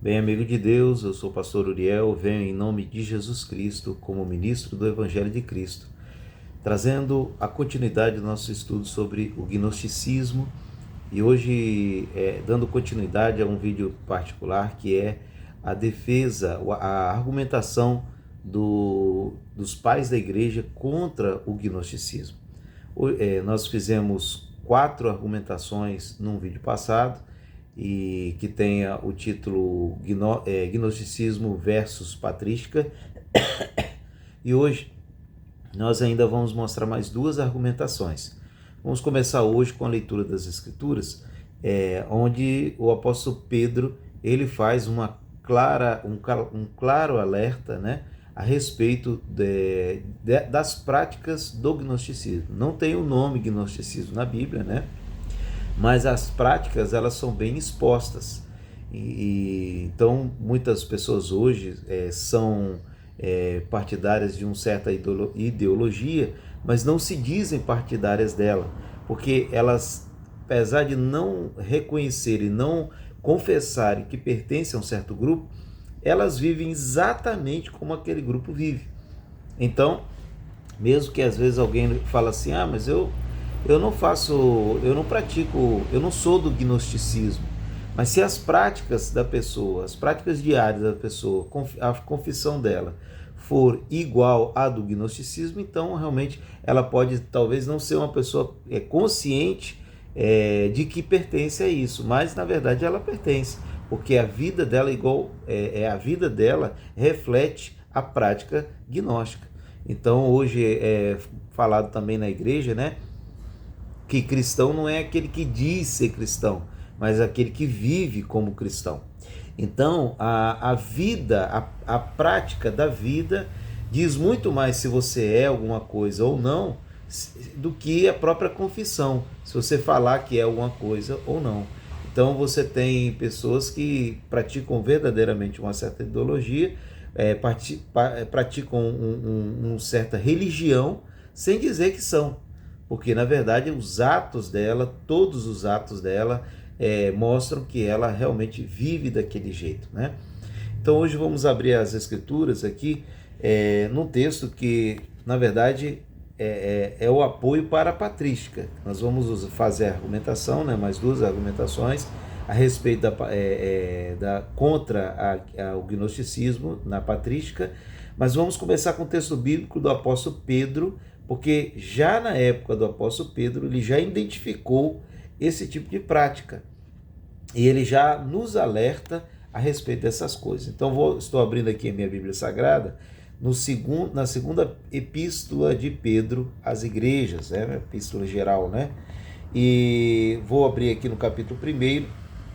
Bem, amigo de Deus, eu sou o pastor Uriel, venho em nome de Jesus Cristo como ministro do Evangelho de Cristo, trazendo a continuidade do nosso estudo sobre o gnosticismo e hoje dando continuidade a um vídeo particular que é a defesa, a argumentação dos pais da igreja contra o gnosticismo. Nós fizemos 4 argumentações num vídeo passado, e que tenha o título Gnosticismo versus Patrística. E hoje nós ainda vamos mostrar mais 2 argumentações. Vamos começar hoje com a leitura das Escrituras, onde o apóstolo Pedro ele faz um claro alerta, né, a respeito das práticas do gnosticismo. Não tem o nome gnosticismo na Bíblia, né? Mas as práticas elas são bem expostas. Então muitas pessoas hoje são partidárias de uma certa ideologia, mas não se dizem partidárias dela, porque elas, apesar de não reconhecerem, não confessarem que pertencem a um certo grupo, elas vivem exatamente como aquele grupo vive. Então, mesmo que às vezes alguém fala assim, mas eu não pratico, eu não sou do gnosticismo. Mas se as práticas da pessoa, as práticas diárias da pessoa, a confissão dela for igual à do gnosticismo, então realmente ela pode talvez não ser uma pessoa consciente de que pertence a isso, mas na verdade ela pertence, porque a vida dela a vida dela reflete a prática gnóstica. Então hoje é falado também na igreja, né, que cristão não é aquele que diz ser cristão, mas aquele que vive como cristão. Então, a vida, a prática da vida diz muito mais se você é alguma coisa ou não, do que a própria confissão, se você falar que é alguma coisa ou não. Então, você tem pessoas que praticam verdadeiramente uma certa ideologia, praticam uma certa religião, sem dizer que são. Porque, na verdade, os atos dela, todos os atos dela, mostram que ela realmente vive daquele jeito, né? Então, hoje vamos abrir as Escrituras aqui, num texto que, na verdade, é o apoio para a patrística. Nós vamos fazer a argumentação, né, mais 2 argumentações a respeito contra o gnosticismo na patrística, mas vamos começar com o texto bíblico do apóstolo Pedro, porque já na época do apóstolo Pedro ele já identificou esse tipo de prática e ele já nos alerta a respeito dessas coisas. Então estou abrindo aqui a minha Bíblia Sagrada na segunda epístola de Pedro às igrejas, epístola geral, né? E vou abrir aqui no capítulo 1,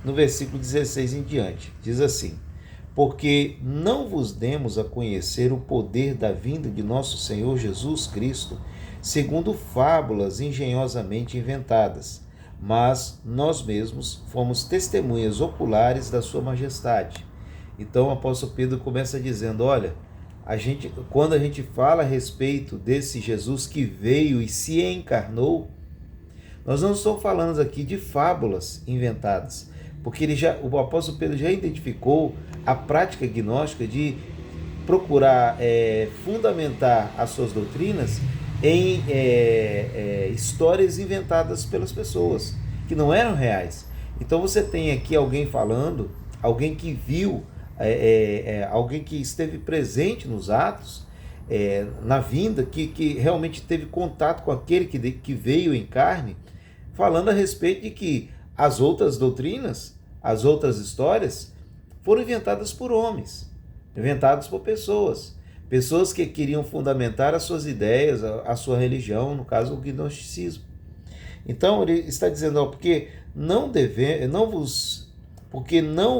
no versículo 16 em diante. Diz assim: porque não vos demos a conhecer o poder da vinda de nosso Senhor Jesus Cristo, segundo fábulas engenhosamente inventadas, mas nós mesmos fomos testemunhas oculares da sua majestade. Então o apóstolo Pedro começa dizendo, olha, quando a gente fala a respeito desse Jesus que veio e se encarnou, nós não estamos falando aqui de fábulas inventadas, porque o apóstolo Pedro já identificou a prática gnóstica de procurar fundamentar as suas doutrinas em histórias inventadas pelas pessoas, que não eram reais. Então você tem aqui alguém falando, alguém que viu, alguém que esteve presente nos atos, na vinda, que realmente teve contato com aquele que veio em carne, falando a respeito de que as outras doutrinas, as outras histórias, foram inventadas por homens, inventadas por pessoas que queriam fundamentar as suas ideias, a sua religião, no caso o gnosticismo. Então ele está dizendo, porque não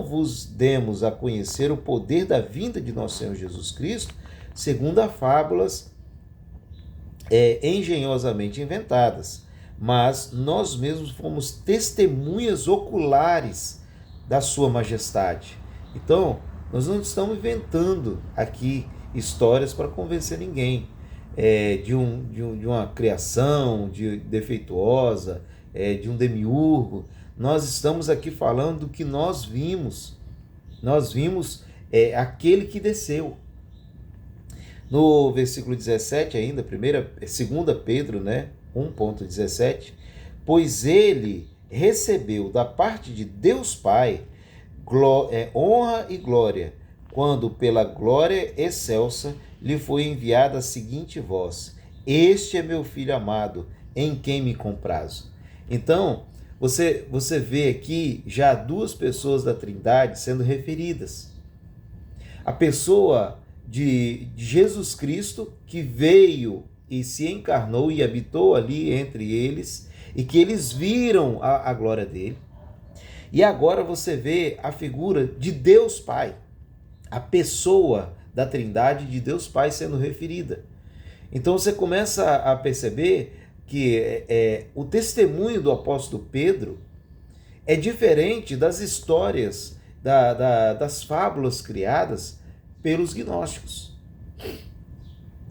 vos demos a conhecer o poder da vinda de nosso Senhor Jesus Cristo, segundo a fábulas engenhosamente inventadas, mas nós mesmos fomos testemunhas oculares da sua majestade. Então, nós não estamos inventando aqui histórias para convencer ninguém de uma criação defeituosa, de um demiurgo. Nós estamos aqui falando do que nós vimos nós vimos aquele que desceu. No versículo 17 ainda, 2 Pedro, né, 1,17, pois ele recebeu da parte de Deus Pai honra e glória, quando pela glória excelsa lhe foi enviada a seguinte voz: este é meu filho amado, em quem me comprazo. Então, você vê aqui já duas pessoas da Trindade sendo referidas. A pessoa de Jesus Cristo, que veio e se encarnou e habitou ali entre eles, e que eles viram a glória dele. E agora você vê a figura de Deus Pai, a pessoa da Trindade de Deus Pai sendo referida. Então você começa a perceber que o testemunho do apóstolo Pedro é diferente das histórias, das fábulas criadas pelos gnósticos.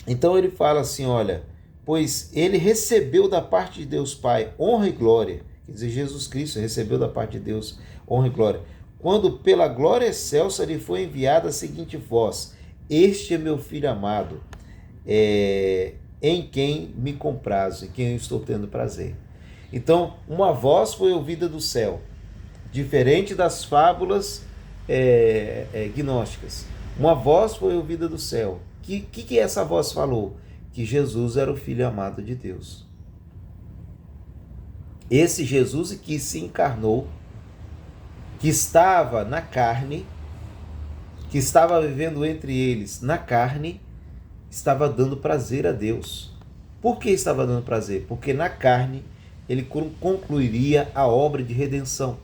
Então ele fala assim, olha, pois ele recebeu da parte de Deus Pai honra e glória, quer dizer, Jesus Cristo recebeu da parte de Deus honra e glória, quando pela glória excelsa lhe foi enviada a seguinte voz: este é meu filho amado, em quem me comprazo, em quem eu estou tendo prazer. Então, uma voz foi ouvida do céu, diferente das fábulas gnósticas. Uma voz foi ouvida do céu. Que essa voz falou? Que Jesus era o Filho amado de Deus. Esse Jesus que se encarnou, que estava na carne, que estava vivendo entre eles na carne, estava dando prazer a Deus. Por que estava dando prazer? Porque na carne ele concluiria a obra de redenção.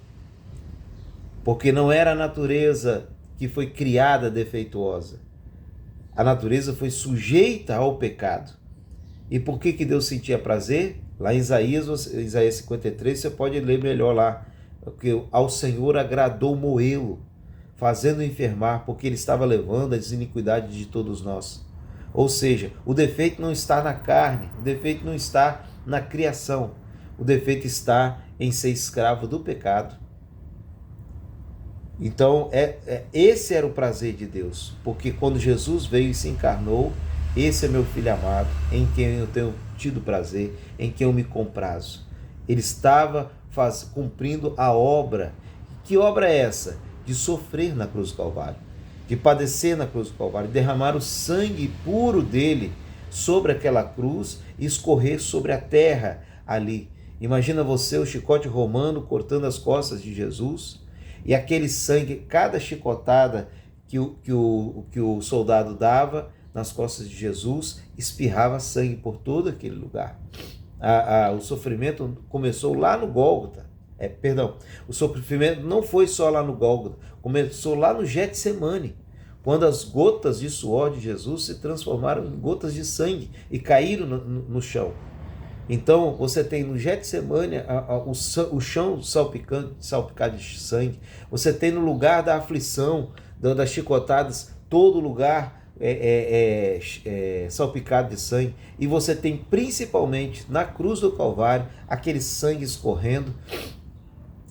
Porque não era a natureza que foi criada defeituosa. A natureza foi sujeita ao pecado. E por que Deus sentia prazer? Lá em Isaías 53, você pode ler melhor lá. Porque ao Senhor agradou moê-lo, fazendo enfermar, porque ele estava levando as iniquidades de todos nós. Ou seja, o defeito não está na carne, o defeito não está na criação, o defeito está em ser escravo do pecado. Então, esse era o prazer de Deus, porque quando Jesus veio e se encarnou, esse é meu filho amado, em quem eu tenho tido prazer, em quem eu me comprazo. Ele estava cumprindo a obra. Que obra é essa? De sofrer na cruz do Calvário, de padecer na cruz do Calvário, derramar o sangue puro dele sobre aquela cruz e escorrer sobre a terra ali. Imagina você, o chicote romano cortando as costas de Jesus, e aquele sangue, cada chicotada que o soldado dava nas costas de Jesus, espirrava sangue por todo aquele lugar. O sofrimento começou lá no Gólgota. O sofrimento não foi só lá no Gólgota, começou lá no Getsemane, quando as gotas de suor de Jesus se transformaram em gotas de sangue e caíram no chão. Então, você tem no Getsemane o chão salpicado de sangue. Você tem no lugar da aflição, das chicotadas, todo lugar salpicado de sangue. E você tem principalmente na cruz do Calvário aquele sangue escorrendo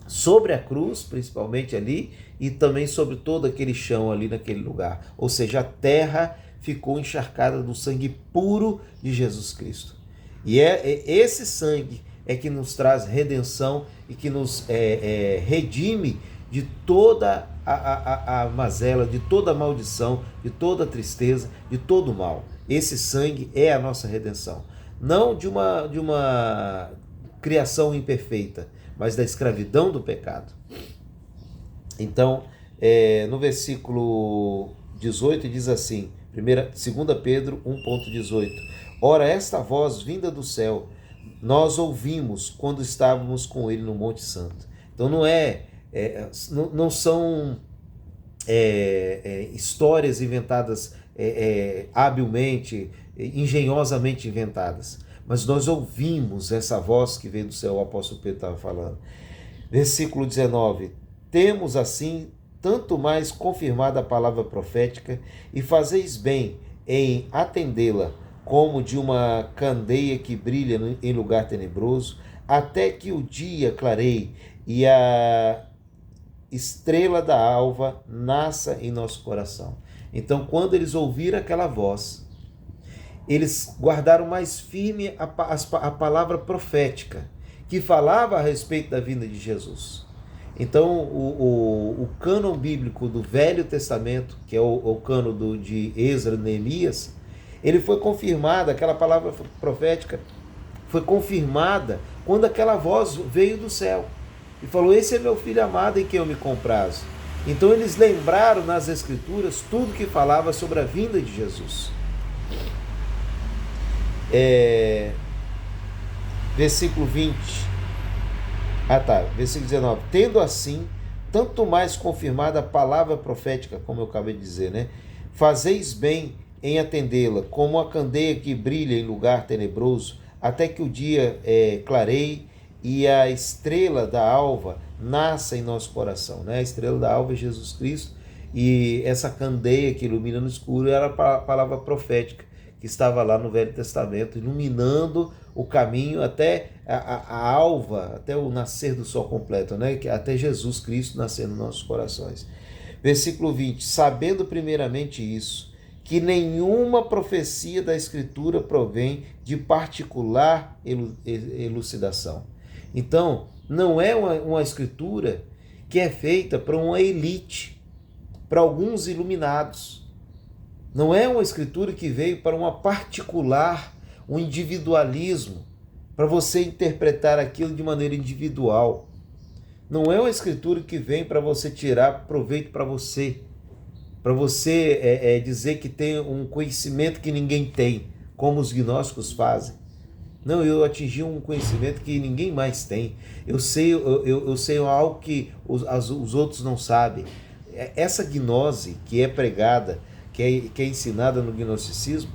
sobre a cruz, principalmente ali, e também sobre todo aquele chão ali naquele lugar. Ou seja, a terra ficou encharcada do sangue puro de Jesus Cristo. E esse sangue que nos traz redenção e que nos redime de toda a mazela, de toda a maldição, de toda a tristeza, de todo o mal. Esse sangue é a nossa redenção. Não de uma criação imperfeita, mas da escravidão do pecado. Então, no versículo 18 diz assim, 2 Pedro 1,18: ora, esta voz vinda do céu, nós ouvimos quando estávamos com ele no Monte Santo. Então não são histórias inventadas habilmente, engenhosamente inventadas, mas nós ouvimos essa voz que veio do céu, o apóstolo Pedro estava falando. Versículo 19: temos assim tanto mais confirmada a palavra profética, e fazeis bem em atendê-la, como de uma candeia que brilha em lugar tenebroso, até que o dia clareie e estrela da alva, nasça em nosso coração. Então, quando eles ouviram aquela voz, eles guardaram mais firme a palavra profética, que falava a respeito da vinda de Jesus. Então, o cânon bíblico do Velho Testamento, que é o cânon de Esdras e Neemias, ele foi confirmado, aquela palavra profética foi confirmada quando aquela voz veio do céu e falou: esse é meu filho amado em quem eu me comprazo. Então eles lembraram nas Escrituras tudo que falava sobre a vinda de Jesus. Versículo 20. Versículo 19. Tendo assim, tanto mais confirmada a palavra profética, como eu acabei de dizer, né? Fazeis bem em atendê-la, como a candeia que brilha em lugar tenebroso, até que o dia clareie e a estrela da alva nasça em nosso coração, né? A estrela da alva é Jesus Cristo, e essa candeia que ilumina no escuro era a palavra profética que estava lá no Velho Testamento, iluminando o caminho até a alva, até o nascer do sol completo, né? Até Jesus Cristo nascer nos nossos corações. Versículo 20. Sabendo primeiramente isso, que nenhuma profecia da Escritura provém de particular elucidação. Então, não é uma Escritura que é feita para uma elite, para alguns iluminados. Não é uma Escritura que veio para uma particular, um individualismo, para você interpretar aquilo de maneira individual. Não é uma Escritura que vem para você tirar proveito para você dizer que tem um conhecimento que ninguém tem, como os gnósticos fazem. Não, eu atingi um conhecimento que ninguém mais tem. Eu sei algo que os outros não sabem. Essa gnose que é pregada, que é ensinada no gnosticismo,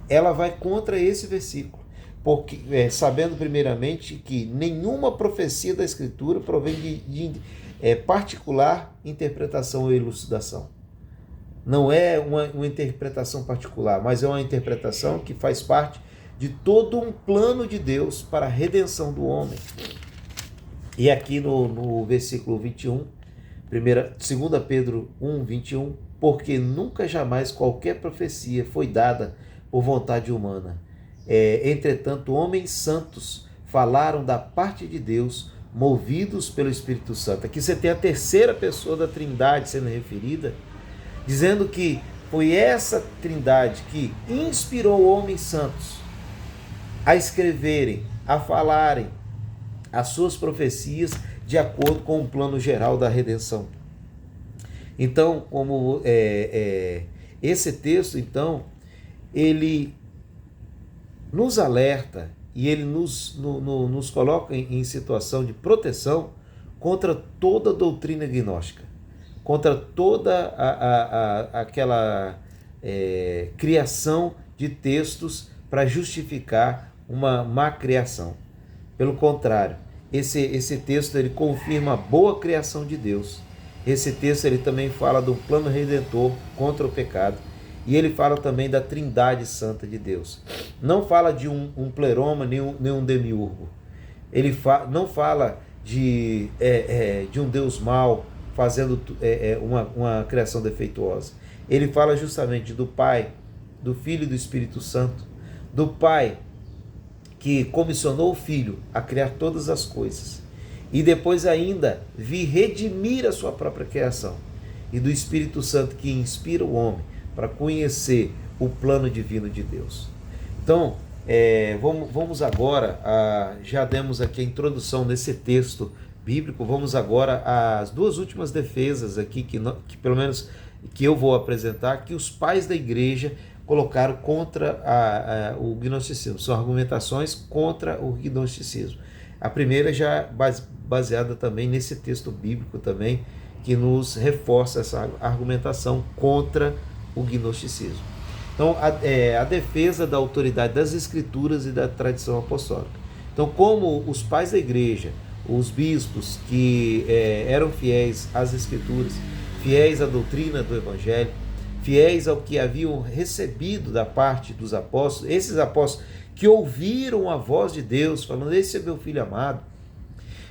ela vai contra esse versículo. Porque, sabendo primeiramente que nenhuma profecia da Escritura provém de particular interpretação ou elucidação. Não é uma interpretação particular, mas é uma interpretação que faz parte de todo um plano de Deus para a redenção do homem. E aqui no versículo 21, 2 Pedro 1, 21, porque nunca jamais qualquer profecia foi dada por vontade humana. Entretanto, homens santos falaram da parte de Deus, movidos pelo Espírito Santo. Aqui você tem a terceira pessoa da Trindade sendo referida, dizendo que foi essa Trindade que inspirou homens santos a escreverem, a falarem as suas profecias de acordo com o plano geral da redenção. Então, como esse texto, então, ele nos alerta e ele nos coloca em situação de proteção contra toda doutrina gnóstica, contra toda aquela criação de textos para justificar uma má criação. Pelo contrário, esse texto ele confirma a boa criação de Deus. Esse texto ele também fala do plano redentor contra o pecado. E ele fala também da Trindade Santa de Deus. Não fala de um pleroma nem um demiurgo. Ele não fala de um Deus mau fazendo uma criação defeituosa. Ele fala justamente do Pai, do Filho e do Espírito Santo. Do Pai que comissionou o Filho a criar todas as coisas. E depois ainda vir redimir a sua própria criação. E do Espírito Santo que inspira o homem para conhecer o plano divino de Deus. Então, vamos agora, já demos aqui a introdução desse texto bíblico, vamos agora às duas últimas defesas aqui, que pelo menos que eu vou apresentar, que os pais da igreja colocaram contra o gnosticismo. São argumentações contra o gnosticismo. A primeira já baseada também nesse texto bíblico também, que nos reforça essa argumentação contra o gnosticismo. Então, a defesa da autoridade das escrituras e da tradição apostólica. Então, como os pais da igreja, os bispos que eram fiéis às escrituras, fiéis à doutrina do evangelho, fiéis ao que haviam recebido da parte dos apóstolos, esses apóstolos que ouviram a voz de Deus, falando, esse é meu filho amado.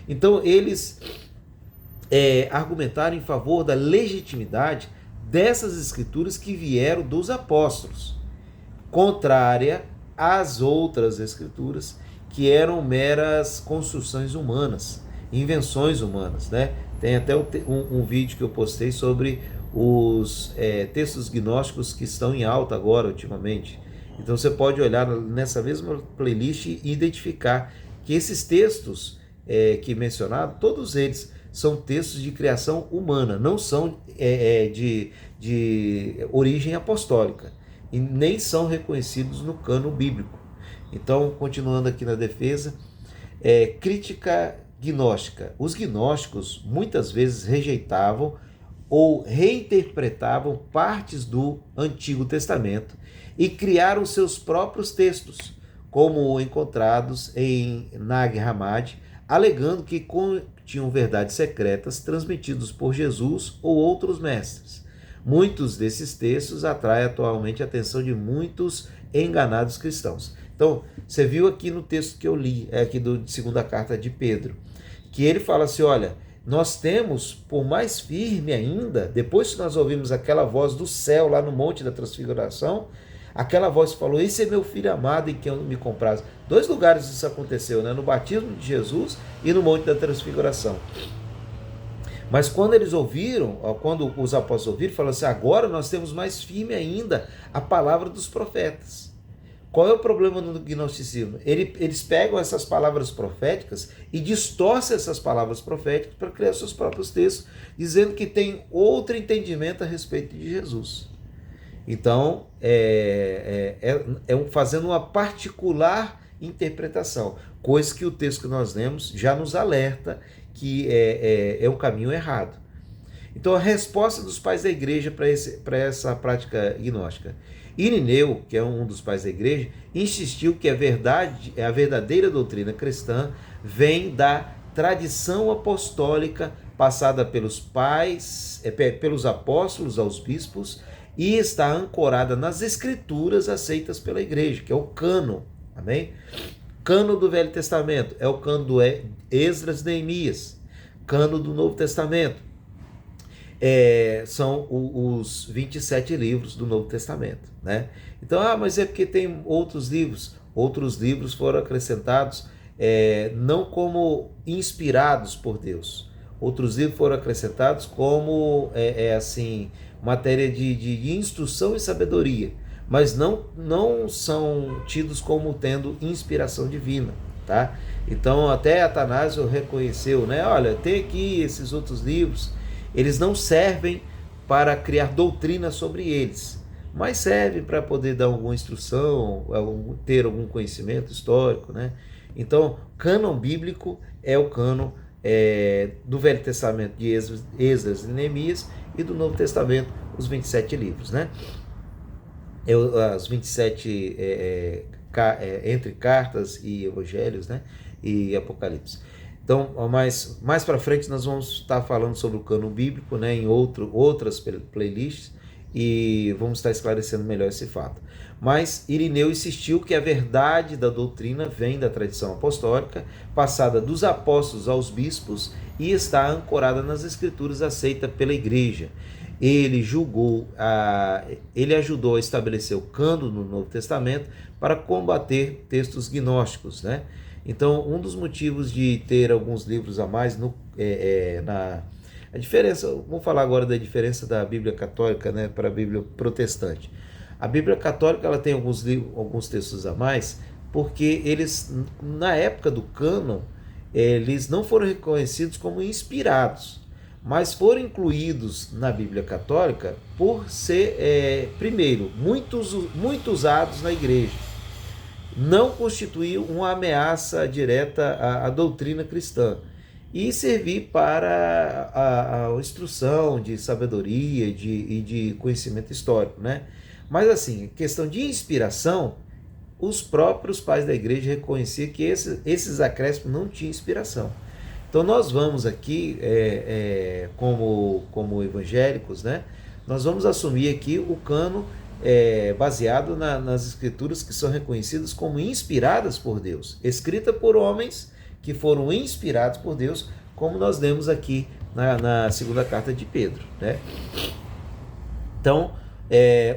Então, eles argumentaram em favor da legitimidade dessas escrituras que vieram dos apóstolos, contrária às outras escrituras que eram meras construções humanas, invenções humanas, né? Tem até um vídeo que eu postei sobre os textos gnósticos que estão em alta agora, ultimamente. Então você pode olhar nessa mesma playlist e identificar que esses textos que mencionaram, todos eles são textos de criação humana, não são de origem apostólica e nem são reconhecidos no cânon bíblico. Então, continuando aqui na defesa, crítica gnóstica. Os gnósticos muitas vezes rejeitavam ou reinterpretavam partes do Antigo Testamento e criaram seus próprios textos, como encontrados em Nag Hammadi, alegando que continham verdades secretas transmitidas por Jesus ou outros mestres. Muitos desses textos atraem atualmente a atenção de muitos enganados cristãos. Então, você viu aqui no texto que eu li, aqui da segunda carta de Pedro, que ele fala assim, olha, nós temos, por mais firme ainda, depois que nós ouvimos aquela voz do céu lá no Monte da Transfiguração, aquela voz falou, esse é meu filho amado em quem eu me comprazo. 2 lugares isso aconteceu, né? No batismo de Jesus e no Monte da Transfiguração. Mas quando eles ouviram, quando os apóstolos ouviram, falaram assim, agora nós temos mais firme ainda a palavra dos profetas. Qual é o problema no gnosticismo? Eles pegam essas palavras proféticas e distorcem essas palavras proféticas para criar seus próprios textos, dizendo que tem outro entendimento a respeito de Jesus. Então, fazendo uma particular interpretação, coisa que o texto que nós lemos já nos alerta que é um caminho errado. Então, a resposta dos pais da igreja para essa prática gnóstica. Irineu, que é um dos pais da igreja, insistiu que a verdadeira doutrina cristã vem da tradição apostólica passada pelos pelos apóstolos aos bispos e está ancorada nas escrituras aceitas pela igreja, que é o cânon. Amém? Cânon do Velho Testamento é o cânon do Esdras e Neemias. Cânon do Novo Testamento são os 27 livros do Novo Testamento, né? Então, mas é porque tem outros livros foram acrescentados não como inspirados por Deus, outros livros foram acrescentados como assim, matéria de instrução e sabedoria, mas não são tidos como tendo inspiração divina, tá? Então até Atanásio reconheceu, né? Olha, tem aqui esses outros livros, eles não servem para criar doutrina sobre eles, mas servem para poder dar alguma instrução, ter algum conhecimento histórico, né? Então, cânon bíblico é o cânon do Velho Testamento de Esdras e Neemias e do Novo Testamento, os 27 livros, né? As 27 entre cartas e evangelhos, né? E Apocalipse. Então, mais para frente nós vamos estar falando sobre o cânon bíblico, né, em outras playlists, e vamos estar esclarecendo melhor esse fato. Mas Irineu insistiu que a verdade da doutrina vem da tradição apostólica, passada dos apóstolos aos bispos e está ancorada nas escrituras aceita pela igreja. Ele ajudou a estabelecer o cânon no Novo Testamento para combater textos gnósticos, né? Então, um dos motivos de ter alguns livros a mais a diferença, vamos falar agora da diferença da Bíblia católica, né, para a Bíblia protestante. A Bíblia católica ela tem alguns textos a mais, porque eles, na época do cânon, eles não foram reconhecidos como inspirados, mas foram incluídos na Bíblia católica por ser, primeiro, muito usados na igreja. Não constituiu uma ameaça direta à doutrina cristã e servir para a instrução de sabedoria e de conhecimento histórico, né? Mas assim, questão de inspiração, os próprios pais da igreja reconheciam que esses acréscimos não tinham inspiração. Então nós vamos aqui, como evangélicos, né? Nós vamos assumir aqui o cânon baseado nas escrituras que são reconhecidas como inspiradas por Deus, escrita por homens que foram inspirados por Deus, como nós lemos aqui na segunda carta de Pedro, né? Então,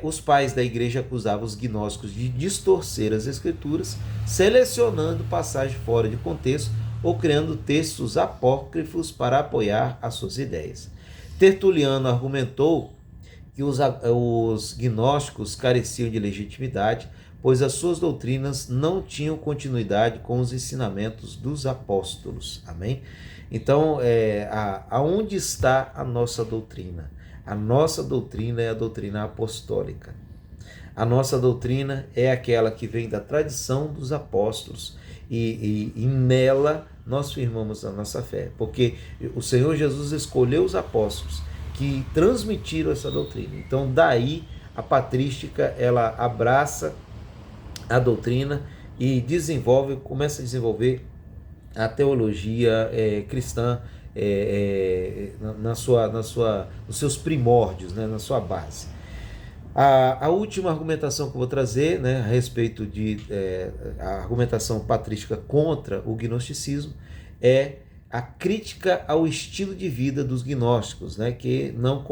os pais da igreja acusavam os gnósticos de distorcer as escrituras, selecionando passagens fora de contexto ou criando textos apócrifos para apoiar as suas ideias. Tertuliano argumentou que os gnósticos careciam de legitimidade, pois as suas doutrinas não tinham continuidade com os ensinamentos dos apóstolos. Amém? Então, aonde está a nossa doutrina? A nossa doutrina é a doutrina apostólica. A nossa doutrina é aquela que vem da tradição dos apóstolos e nela nós firmamos a nossa fé, porque o Senhor Jesus escolheu os apóstolos que transmitiram essa doutrina. Então, daí a patrística, ela abraça a doutrina e começa a desenvolver a teologia cristã nos seus primórdios, né, na sua base. A última argumentação que eu vou trazer, né, a respeito a argumentação patrística contra o gnosticismo é a crítica ao estilo de vida dos gnósticos, né, que não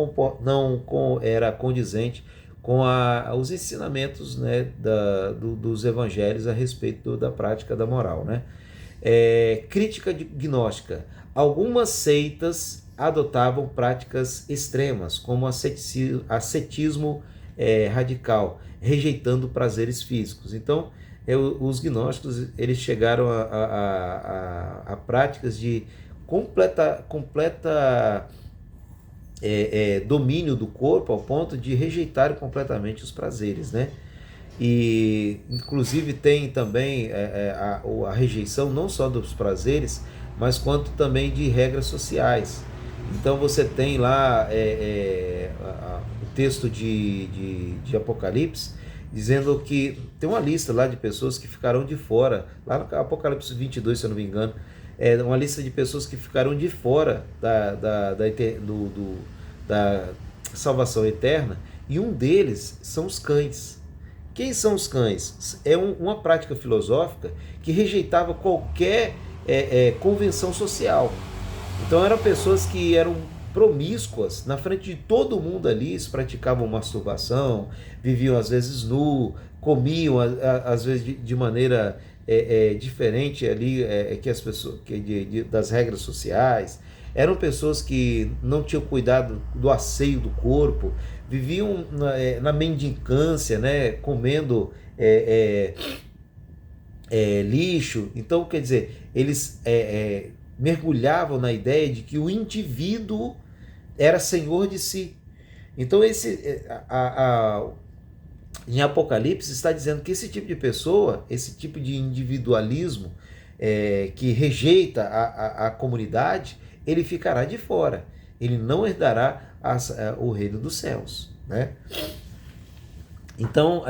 era condizente com os ensinamentos, né, dos evangelhos a respeito da prática da moral, né? Crítica gnóstica. Algumas seitas adotavam práticas extremas, como ascetismo radical, rejeitando prazeres físicos. Então, os gnósticos eles chegaram a práticas de completa domínio do corpo, ao ponto de rejeitar completamente os prazeres, né? E inclusive tem também a rejeição não só dos prazeres, mas quanto também de regras sociais. Então você tem lá o texto de Apocalipse, dizendo que tem uma lista lá de pessoas que ficarão de fora, lá no Apocalipse 22, se eu não me engano, uma lista de pessoas que ficarão de fora da salvação eterna, e um deles são os cães. Quem são os cães? É uma prática filosófica que rejeitava qualquer convenção social. Então eram pessoas que eram promíscuas, na frente de todo mundo ali, eles praticavam masturbação, viviam às vezes nu, comiam às vezes de maneira diferente ali que as pessoas das regras sociais. Eram pessoas que não tinham cuidado do asseio do corpo, viviam na mendicância, né, comendo lixo. Então, quer dizer, eles mergulhavam na ideia de que o indivíduo era senhor de si. Então, em Apocalipse está dizendo que esse tipo de pessoa, esse tipo de individualismo que rejeita a comunidade, ele ficará de fora. Ele não herdará o reino dos céus, né? Então,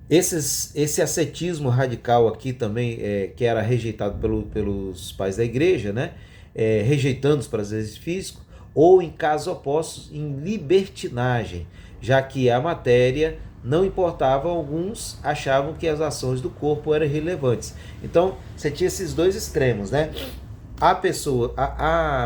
esse ascetismo radical aqui também, que era rejeitado pelos pais da igreja, né? Rejeitando os prazeres físicos, ou em casos opostos, em libertinagem, já que a matéria não importava, alguns achavam que as ações do corpo eram irrelevantes. Então, você tinha esses dois extremos, né? Há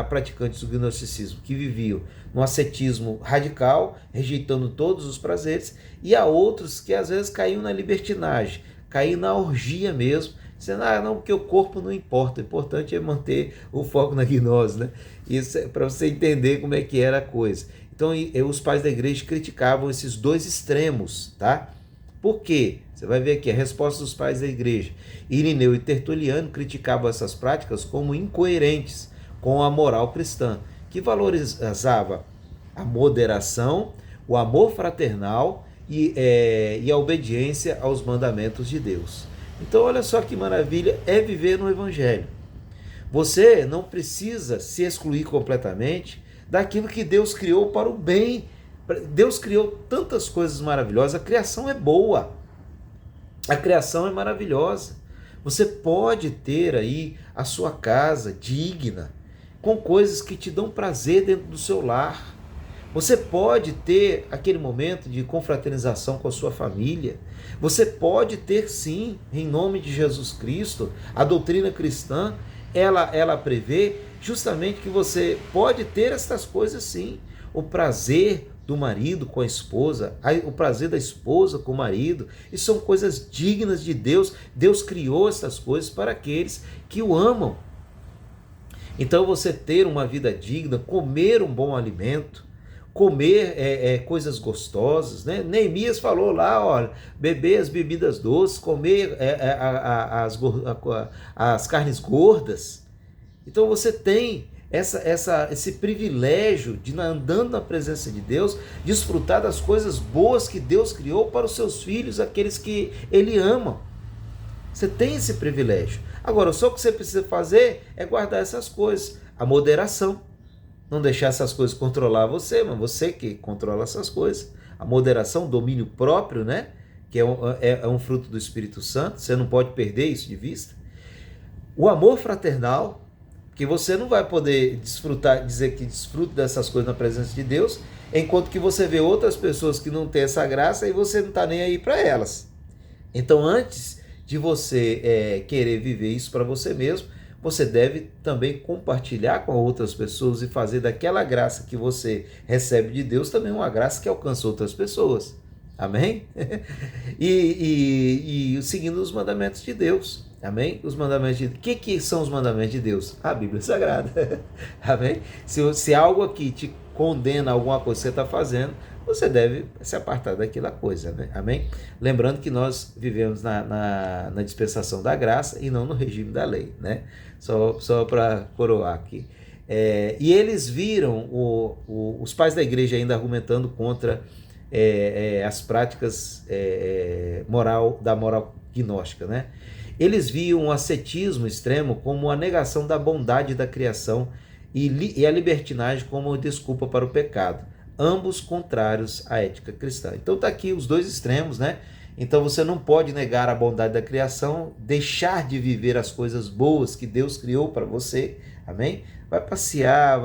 praticantes do gnosticismo que viviam no ascetismo radical, rejeitando todos os prazeres, e há outros que às vezes caíam na libertinagem, caíam na orgia mesmo, dizendo, não, porque o corpo não importa, o importante é manter o foco na gnose, né? Isso é para você entender como é que era a coisa. Então, os pais da igreja criticavam esses dois extremos, tá? Por quê? Você vai ver aqui a resposta dos pais da igreja. Irineu e Tertuliano criticavam essas práticas como incoerentes com a moral cristã, que valorizava a moderação, o amor fraternal e a obediência aos mandamentos de Deus. Então, olha só que maravilha é viver no Evangelho. Você não precisa se excluir completamente daquilo que Deus criou para o bem. Deus criou tantas coisas maravilhosas, a criação é boa, a criação é maravilhosa. Você pode ter aí a sua casa digna, com coisas que te dão prazer dentro do seu lar. Você pode ter aquele momento de confraternização com a sua família. Você pode ter, sim, em nome de Jesus Cristo. A doutrina cristã, ela prevê justamente que você pode ter essas coisas sim. O prazer do marido com a esposa, o prazer da esposa com o marido, isso são coisas dignas de Deus. Deus criou essas coisas para aqueles que o amam. Então você ter uma vida digna, comer um bom alimento, comer coisas gostosas, né? Neemias falou lá, olha, beber as bebidas doces, comer as carnes gordas. Então você tem esse privilégio de, andando na presença de Deus, desfrutar das coisas boas que Deus criou para os seus filhos, aqueles que Ele ama. Você tem esse privilégio. Agora, só o que você precisa fazer é guardar essas coisas. A moderação. Não deixar essas coisas controlar você, mas você que controla essas coisas. A moderação, domínio próprio, né? Que é um fruto do Espírito Santo. Você não pode perder isso de vista. O amor fraternal, que você não vai poder desfrutar, dizer que desfruta dessas coisas na presença de Deus, enquanto que você vê outras pessoas que não têm essa graça e você não está nem aí para elas. Então, antes de você querer viver isso para você mesmo, você deve também compartilhar com outras pessoas e fazer daquela graça que você recebe de Deus também uma graça que alcança outras pessoas. Amém? E seguindo os mandamentos de Deus. Amém? Os mandamentos de Deus. O que são os mandamentos de Deus? A Bíblia Sagrada. Amém? Se algo aqui te condena alguma coisa que você está fazendo, você deve se apartar daquela coisa. Né? Amém? Lembrando que nós vivemos na dispensação da graça e não no regime da lei. Né? Só para coroar aqui. E eles viram os pais da igreja ainda argumentando contra as práticas da moral gnóstica, né? Eles viam o ascetismo extremo como a negação da bondade da criação e a libertinagem como desculpa para o pecado, ambos contrários à ética cristã. Então está aqui os dois extremos, né? Então você não pode negar a bondade da criação, deixar de viver as coisas boas que Deus criou para você, amém? Vai passear,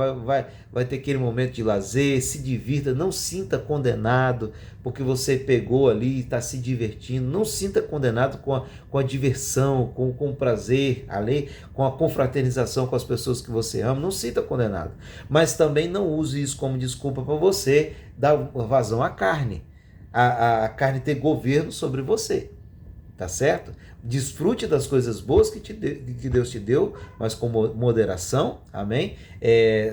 vai ter aquele momento de lazer, se divirta, não sinta condenado porque você pegou ali e está se divertindo, não sinta condenado com a diversão, com o prazer, com a confraternização com as pessoas que você ama, não sinta condenado, mas também não use isso como desculpa para você dar vazão à carne, a carne ter governo sobre você, tá certo? Desfrute das coisas boas que Deus te deu, mas com moderação, amém?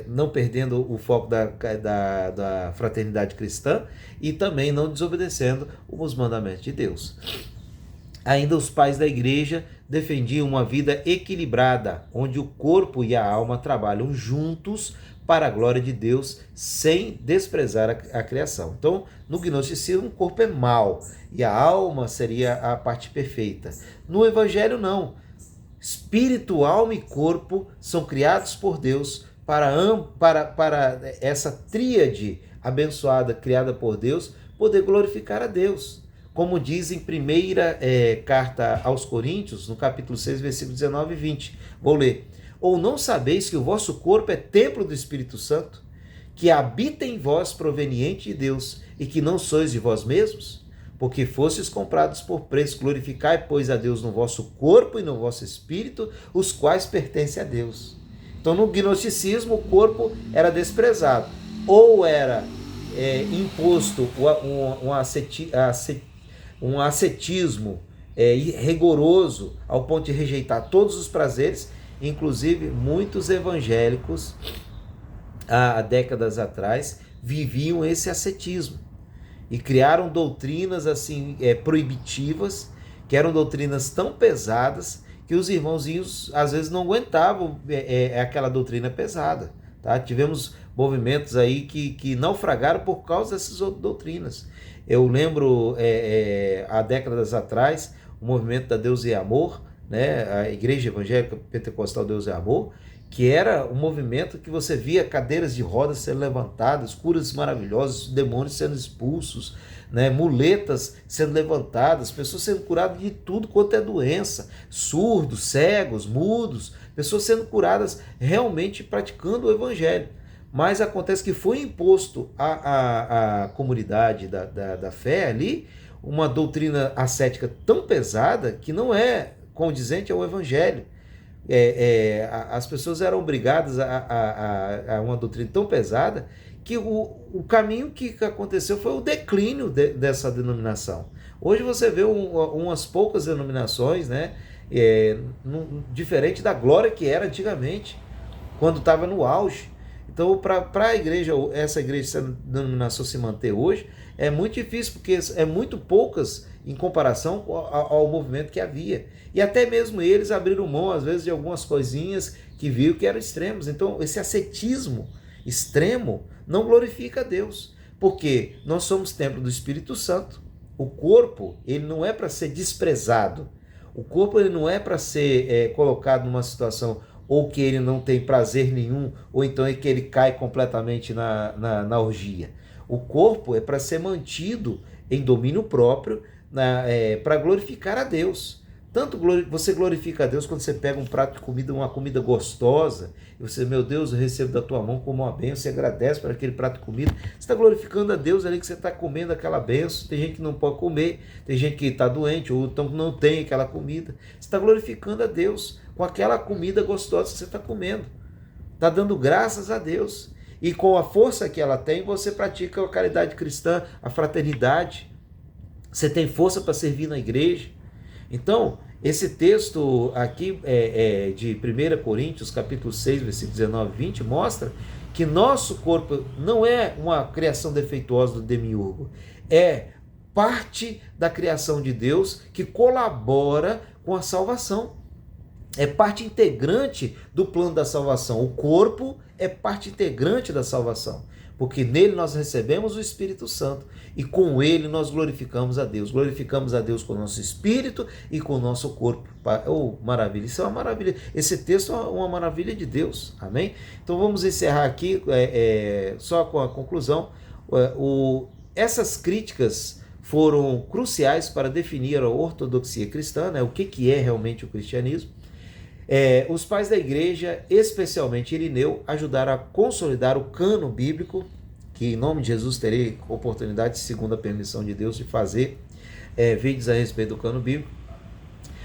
Não perdendo o foco da fraternidade cristã e também não desobedecendo os mandamentos de Deus. Ainda os pais da igreja defendiam uma vida equilibrada, onde o corpo e a alma trabalham juntos para a glória de Deus, sem desprezar a criação. Então, no gnosticismo, o corpo é mau e a alma seria a parte perfeita. No evangelho, não. Espírito, alma e corpo são criados por Deus para essa tríade abençoada, criada por Deus, poder glorificar a Deus. Como diz em primeira carta aos Coríntios, no capítulo 6, versículo 19 e 20. Vou ler. Ou não sabeis que o vosso corpo é templo do Espírito Santo, que habita em vós proveniente de Deus, e que não sois de vós mesmos? Porque fostes comprados por preço, glorificai, pois, a Deus no vosso corpo e no vosso espírito, os quais pertencem a Deus. Então, no gnosticismo, o corpo era desprezado, ou era imposto um ascetismo rigoroso, ao ponto de rejeitar todos os prazeres. Inclusive, muitos evangélicos, há décadas atrás, viviam esse ascetismo e criaram doutrinas assim proibitivas, que eram doutrinas tão pesadas que os irmãozinhos às vezes não aguentavam aquela doutrina pesada. Tá? Tivemos movimentos aí que naufragaram por causa dessas doutrinas. Eu lembro, há décadas atrás, o movimento da Deus e Amor, né, a Igreja Evangélica Pentecostal Deus e Amor, que era um movimento que você via cadeiras de rodas sendo levantadas, curas maravilhosas, demônios sendo expulsos, né, muletas sendo levantadas, pessoas sendo curadas de tudo quanto é doença, surdos, cegos, mudos, pessoas sendo curadas realmente praticando o Evangelho. Mas acontece que foi imposto à comunidade da fé ali uma doutrina ascética tão pesada que não é condizente ao Evangelho. As pessoas eram obrigadas a uma doutrina tão pesada que o caminho que aconteceu foi o declínio dessa denominação. Hoje você vê umas poucas denominações, né, diferente da glória que era antigamente, quando estava no auge. Então, para a igreja, essa denominação se manter hoje, é muito difícil, porque é muito poucas em comparação ao movimento que havia. E até mesmo eles abriram mão, às vezes, de algumas coisinhas que viram que eram extremos. Então, esse ascetismo extremo não glorifica a Deus, porque nós somos templo do Espírito Santo. O corpo, ele não é para ser desprezado. O corpo, ele não é para ser colocado numa situação ou que ele não tem prazer nenhum, ou então é que ele cai completamente na orgia. O corpo é para ser mantido em domínio próprio, para glorificar a Deus. Tanto você glorifica a Deus quando você pega um prato de comida, uma comida gostosa, e você, meu Deus, eu recebo da tua mão como uma bênção, você agradece por aquele prato de comida, você está glorificando a Deus ali que você está comendo aquela bênção. Tem gente que não pode comer, tem gente que está doente, ou então não tem aquela comida. Você está glorificando a Deus com aquela comida gostosa que você está comendo. Está dando graças a Deus. E com a força que ela tem, você pratica a caridade cristã, a fraternidade. Você tem força para servir na igreja. Então, esse texto aqui de 1 Coríntios, capítulo 6, versículos 19 e 20, mostra que nosso corpo não é uma criação defeituosa do demiurgo, é parte da criação de Deus que colabora com a salvação. É parte integrante do plano da salvação. O corpo é parte integrante da salvação, porque nele nós recebemos o Espírito Santo e com ele nós glorificamos a Deus. Glorificamos a Deus com o nosso espírito e com o nosso corpo. Oh, maravilha! Isso é uma maravilha. Esse texto é uma maravilha de Deus. Amém? Então vamos encerrar aqui só com a conclusão. Essas críticas foram cruciais para definir a ortodoxia cristã, né? O que é realmente o cristianismo. Os pais da igreja, especialmente Irineu, ajudaram a consolidar o cano bíblico, que em nome de Jesus terei oportunidade, segundo a permissão de Deus, de fazer vídeos a respeito do cano bíblico,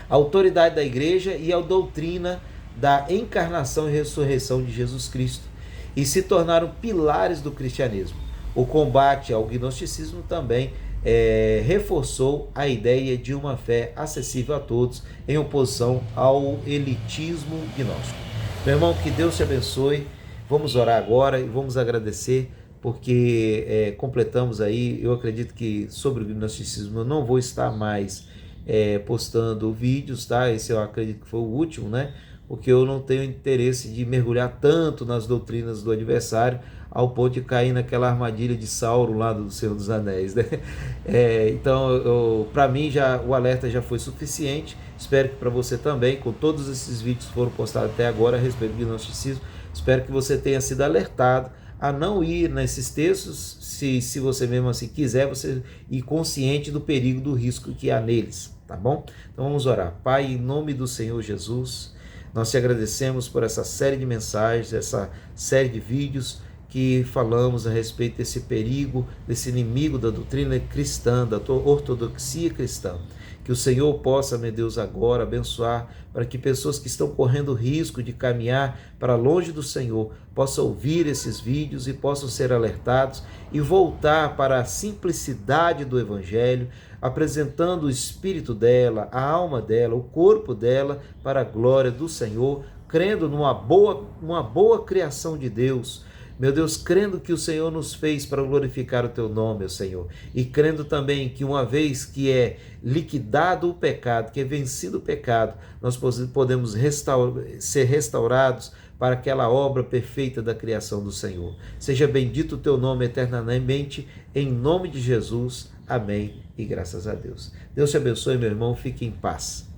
a autoridade da igreja e a doutrina da encarnação e ressurreição de Jesus Cristo, e se tornaram pilares do cristianismo. O combate ao gnosticismo também reforçou a ideia de uma fé acessível a todos, em oposição ao elitismo gnóstico. Meu irmão, que Deus te abençoe. Vamos orar agora e vamos agradecer, porque completamos aí. Eu acredito que sobre o gnosticismo eu não vou estar mais postando vídeos, tá? Esse eu acredito que foi o último, né? Porque eu não tenho interesse de mergulhar tanto nas doutrinas do adversário ao ponto de cair naquela armadilha de Sauron lá do Senhor dos Anéis, né? Então, para mim, o alerta já foi suficiente. Espero que para você também, com todos esses vídeos que foram postados até agora a respeito do gnosticismo, espero que você tenha sido alertado a não ir nesses textos, se você mesmo assim quiser, você ir consciente do perigo, do risco que há neles, tá bom? Então vamos orar. Pai, em nome do Senhor Jesus, nós te agradecemos por essa série de mensagens, essa série de vídeos que falamos a respeito desse perigo, desse inimigo da doutrina cristã, da tua ortodoxia cristã. Que o Senhor possa, meu Deus, agora abençoar para que pessoas que estão correndo risco de caminhar para longe do Senhor possam ouvir esses vídeos e possam ser alertados e voltar para a simplicidade do Evangelho, apresentando o espírito dela, a alma dela, o corpo dela para a glória do Senhor, crendo numa boa criação de Deus. Meu Deus, crendo que o Senhor nos fez para glorificar o teu nome, meu Senhor, e crendo também que uma vez que é liquidado o pecado, que é vencido o pecado, nós podemos ser restaurados para aquela obra perfeita da criação do Senhor. Seja bendito o teu nome eternamente, em nome de Jesus. Amém e graças a Deus. Deus te abençoe, meu irmão, fique em paz.